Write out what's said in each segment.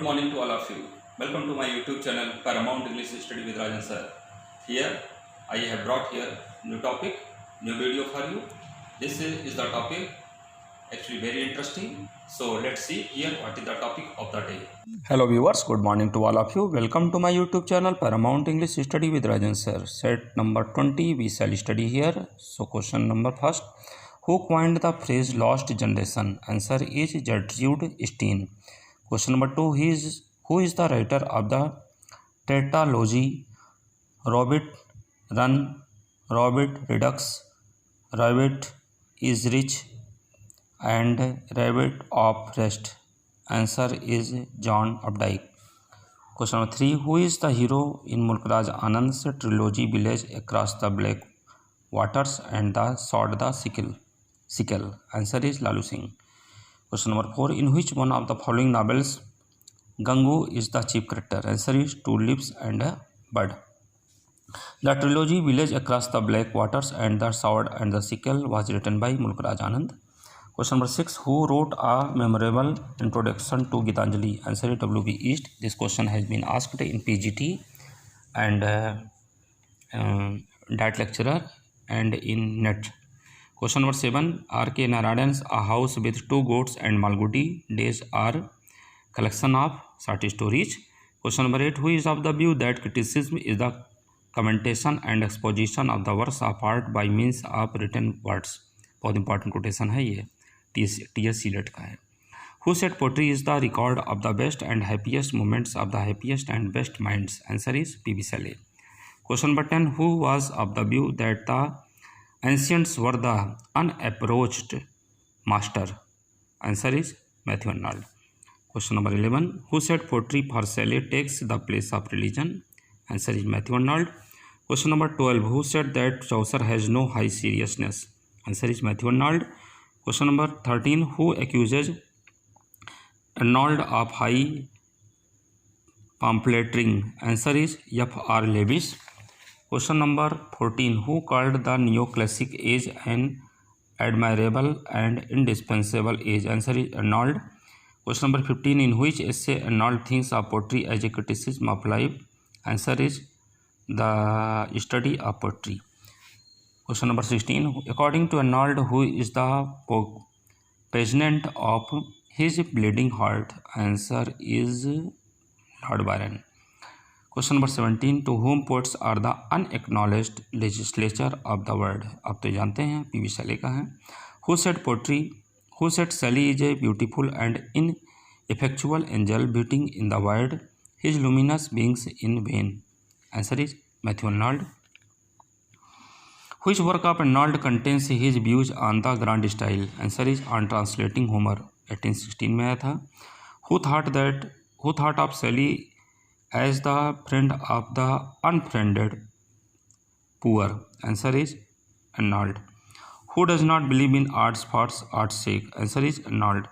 morning to all of you. Welcome to my YouTube channel Paramount English Study with Rajan sir. Here I have brought here new topic, new video for you. This is the topic actually very interesting. So let's see here what is the topic of the day. Hello viewers, good morning to all of you. Welcome to my YouTube channel Paramount English Study with Rajan sir. Set number 20 we shall study here. So question number first. Who coined the phrase lost generation? Answer is Gertrude Stein. Question number 2. Who is the writer of the tetralogy Rabbit Run, Rabbit Redux, Rabbit is Rich and Rabbit of Rest? Answer is John Updike. Question number 3. Who is the hero in Mulkraj Anand's trilogy Village Across the Black Waters and the Sword the Sickle? Answer is Lalu Singh. Question number 4. In which one of the following novels Gangu is the chief character? Answer is Two Lips and a Bird. The trilogy Village Across the Black Waters and the Sword and the Sickle was written by Mulkraj Anand. Question number 6. Who wrote a memorable introduction to Gitanjali? Answer is W.B. East. This question has been asked in PGT and that lecturer and in NET. Question number 7. R.K. Narayan's A House with Two Goats and Malgudi Days are collection of short stories. Question number 8. Who is of the view that criticism is the commentation and exposition of the works of art by means of written words? बहुत important quotation है ये, T.S.. सीलेट का है. Who said poetry is the record of the best and happiest moments of the happiest and best minds? Answer is P.B. Shelley. Question number 10. Who was of the view that the ancients were the unapproached master? Answer is Matthew Arnold. Question number 11. Who said poetry for Shelley takes the place of religion? Answer is Matthew Arnold. Question number 12. Who said that Chaucer has no high seriousness? Answer is Matthew Arnold. Question number 13. Who accuses Arnold of high pamphleteering? Answer is F.R. Lewis. Question number 14. Who called the neoclassic age an admirable and indispensable age? Answer is Arnold. Question number 15. In which essay Arnold thinks of poetry as a criticism of life? Answer is The Study of Poetry. Question number 16. According to Arnold, who is the president of his bleeding heart? Answer is Lord Byron. Question number 17. To whom poets are the unacknowledged legislature of the world? आप तो जानते हैं P.B. Shelley का है. Who said poetry? Who said Shelley is a beautiful and ineffectual angel beating in the world his luminous wings in vain? Answer is Matthew Arnold. Which work of Arnold contains his views on the grand style? Answer is On Translating Homer. 1816 में आया था. Who thought of Shelley as the friend of the unfriended poor? Answer is Arnold. Who does not believe in arts for art's sake? Answer is Arnold.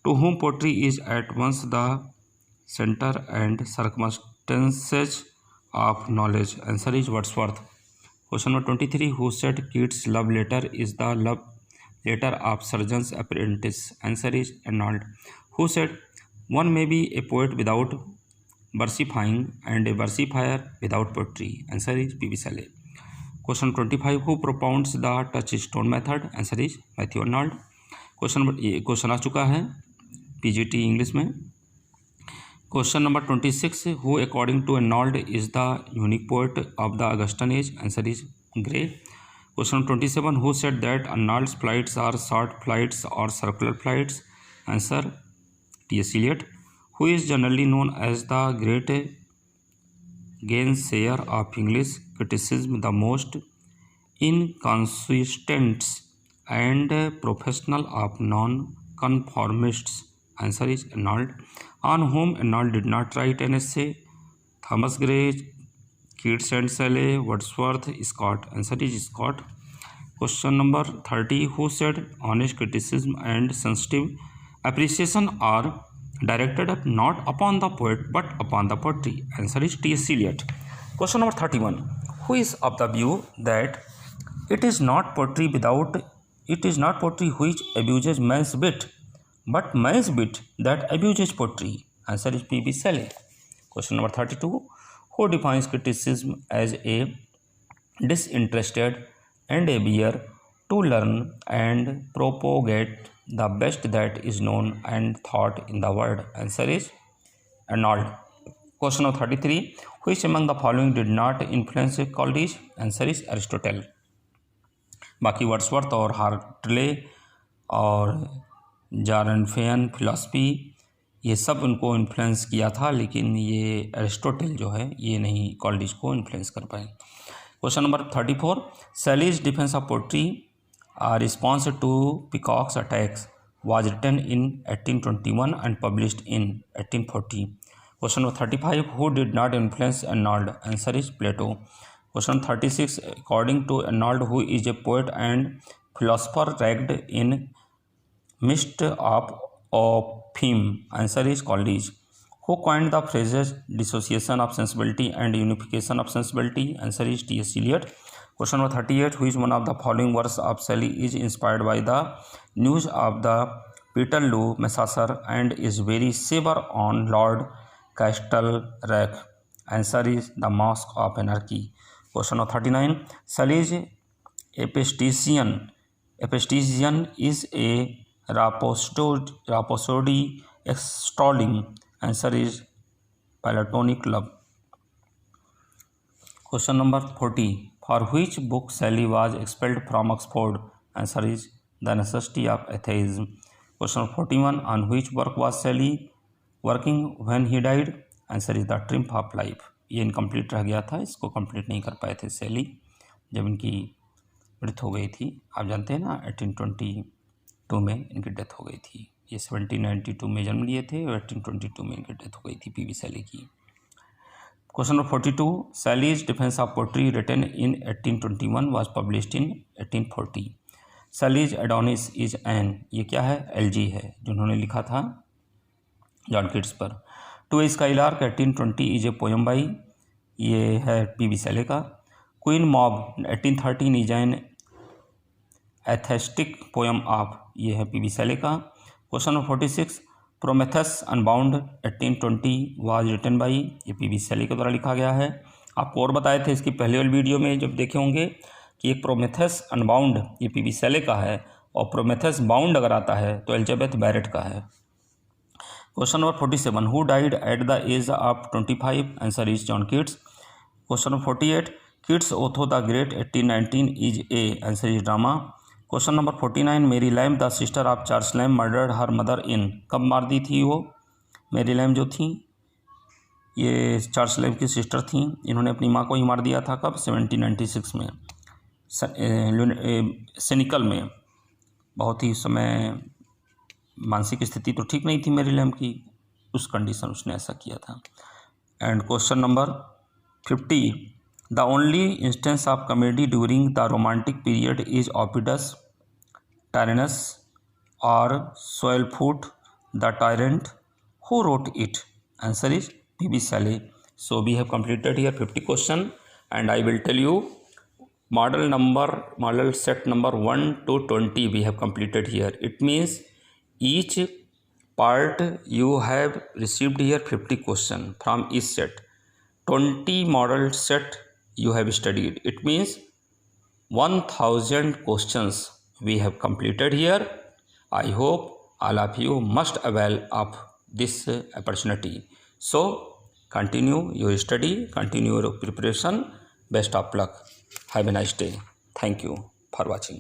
To whom poetry is at once the center and circumstances of knowledge? Answer is Wordsworth. Question number 23. Who said Keats' love letter is the love letter of surgeon's apprentice? Answer is Arnold. Who said one may be a poet without versifying and a versifier without poetry? Answer is P.B. Shelley. Question 25. Who propounds the touchstone method? Answer is Matthew Arnold. Question आ चुका है PGT English में. Question number 26. Who according to Arnold is the unique poet of the Augustan age? Answer is Gray. Question 27. Who said that Arnold's flights are short flights or circular flights? Answer T.S. Eliot. Who is generally known as the great gainsayer of English criticism, the most inconsistent and professional of non-conformists? Answer is Arnold. On whom Arnold did not write an essay? Thomas Gray, Keats and Shelley, Wordsworth, Scott. Answer is Scott. Question number 30. Who said honest criticism and sensitive appreciation are directed not upon the poet but upon the poetry? Answer is T.S. Eliot. Question number 31. Who is of the view that it is not poetry which abuses man's wit, but man's wit that abuses poetry? Answer is P.B. Shelley. Question number 32. Who defines criticism as a disinterested endeavor to learn and propagate the best that is known and thought in the world? Answer is Arnold. Question number 33. Which among the following did not influence Coleridge? Answer is Aristotle. बाकी Wordsworth और Hartley और जारनफेन philosophy ये सब उनको influence किया था, लेकिन ये एरिस्टोटल जो है ये नहीं कॉलेरिज को इन्फ्लुएंस कर पाए। Question number 34। Shelley's defence of poetry response to Peacock's attacks was written in 1821 and published in 1840. Question number 35. Who did not influence Arnold? Answer is Plato. Question 36. According to Arnold, who is a poet and philosopher ranked in midst of him? Answer is Coleridge. Who coined the phrases dissociation of sensibility and unification of sensibility? Answer is T.S. Eliot. Question number 38. Which one of the following works of Shelley is inspired by the news of the Peterloo massacre and is very severe on Lord Castlereagh? Answer is The Mask of Anarchy. Question number 39. Shelley's Epistesian is a rhapsody extolling. Answer is Platonic love. Question number 40. For which book Shelley was expelled from Oxford? Answer is The Necessity of Atheism. Question number 41. On which work was Shelley working when he died? Answer is The Triumph of Life. ये incomplete रह गया था, इसको complete नहीं कर पाए थे शैली जब इनकी मृत्यु हो गई थी। आप जानते हैं ना 1822 में इनकी डेथ हो गई थी। ये 1792 में जन्म लिए थे और 1822 में इनकी डेथ हो गई थी पी.बी. शैली की। Question number 42. Shelley's Defense of Poetry written in 1821 was published in 1840. Shelley's Adonis is an, ये क्या है? LG है, जिन्होंने लिखा था जॉन किट्स पर। To a skylark 1820 is a poem by, ये है पी.बी. शैली का। Queen Mab 1813 is an atheistic poem of, ये है पी.बी. शैली का। Question number 46. Prometheus Unbound 1820 was written by, ये पी.बी. शैली के द्वारा लिखा गया है। आपको और बताए थे इसकी पहले वाली वीडियो में जब देखे होंगे कि एक प्रोमेथस अनबाउंड ये पी.बी. शैली का है और प्रोमेथस बाउंड अगर आता है तो एलिजाबेथ बैरेट का है। Question number 47. Who died at the age of 25? Answer is John Keats. Question number 48. Keats Otho the Great 1819 is a, answer is drama. Question number 49. Mary Lamb the sister of Charles Lamb murdered her mother in, कब मार दी थी वो? मेरी lamb जो थी ये Charles lamb की sister थी, इन्होंने अपनी माँ को ही मार दिया था कब? 1796 में सेनिकल में। बहुत ही समय मानसिक स्थिति तो ठीक नहीं थी मेरी लैम्ब की, उस कंडीशन उसने ऐसा किया था। And question number 50. The only instance of comedy during the romantic period is ऑपिडस, टायरेनस और Swellfoot the tyrant. Who wrote it? Answer is P B. Shelley. So we have completed here 50 question and I will tell you model set number 1 to 20 we have completed here. It means each part you have received here 50 question from each set. 20 model set you have studied. It means 1000 questions we have completed here. I hope all of you must avail of this opportunity. So continue your study, continue your preparation. Best of luck. Have a nice day. Thank you for watching.